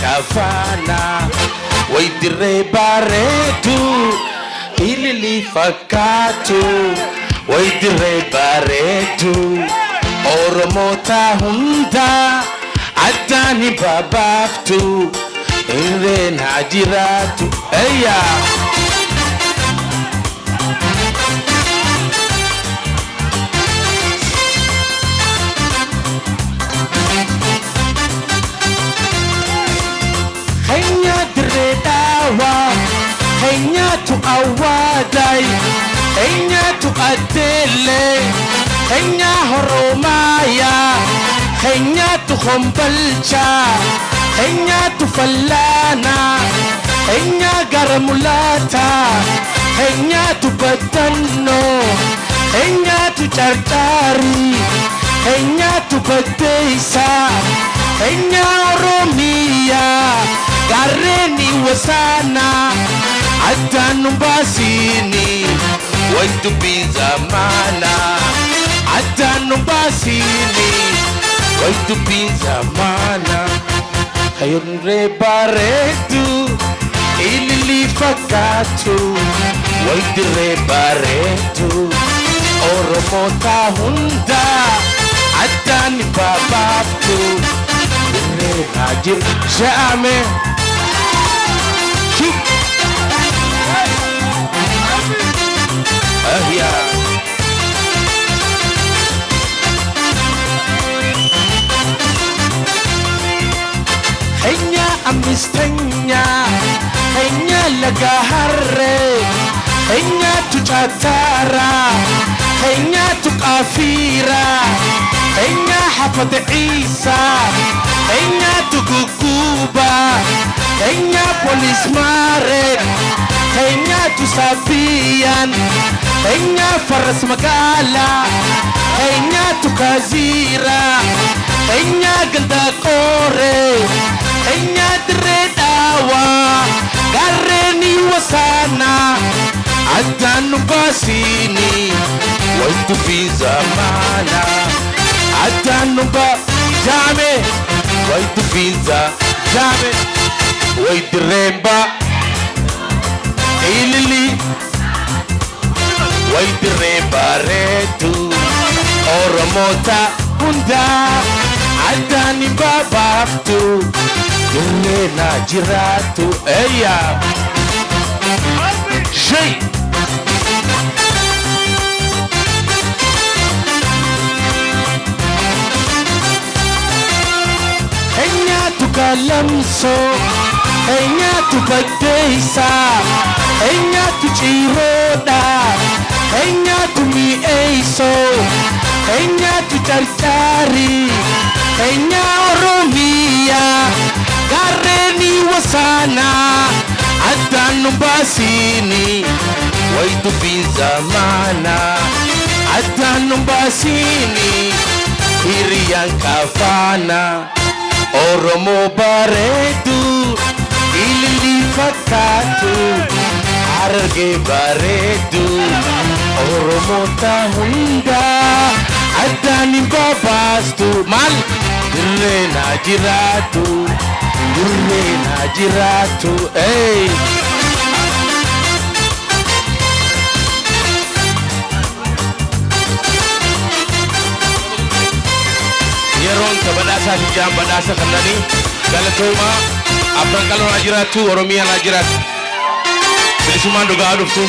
kafana waydire bareedu ilili fakkaatu waydire bareedu oromota hunda adani babaftu irreen hajiraatu ayya Henya tu awadai, henya tu adele, henya horomaya, henya tu khombalcha, henya tu fallana, henya garamulata, henya tu batanno, henya tu chartari, henya tu badeisa, henya oromia. Gareni wasana Adanu basini Waitu bizamana Adanu basini Waitu bizamana Hayunre baretu Ilili fakatu Waitu re baretu Oromota hunda Adani bababtu Irre hajir Shame Henya amistenya Henya lagahare Henya tu chatara Henya tu kafira Henya hafad Isa Henya tu kukuba Henya polis mare Henya tu sabian Henya faras magala Henya tu kazira Henya ganda kore Henya dredawa Gareni wasana Adanu basini Waitu bizamana Adanu ba Jame Waitu biza Jame Waitu remba Ilili Waitu remba retu Oromota hunda Adani babaftu Irreen hajiraatu ayya Shay Henya tu kalamso Henya tu bagdeisa Henya tu chiroda Henya tu mieiso Henya tu charchari Henya oromia Gareni wasana Adanu basini Waitu bizamana Adanu basini Iriyan kafana Oromo baredu Ilili fakatu Hararge baredu Oromo tahunda Adani babastu Mal Irreen hajiraatu Irreen hajiraatu Ey Yeron kabadasa hijam badasa kandani Galatoma Afran kalon hajiraatu Oromia hajiraatu Bilisuman duga aduftu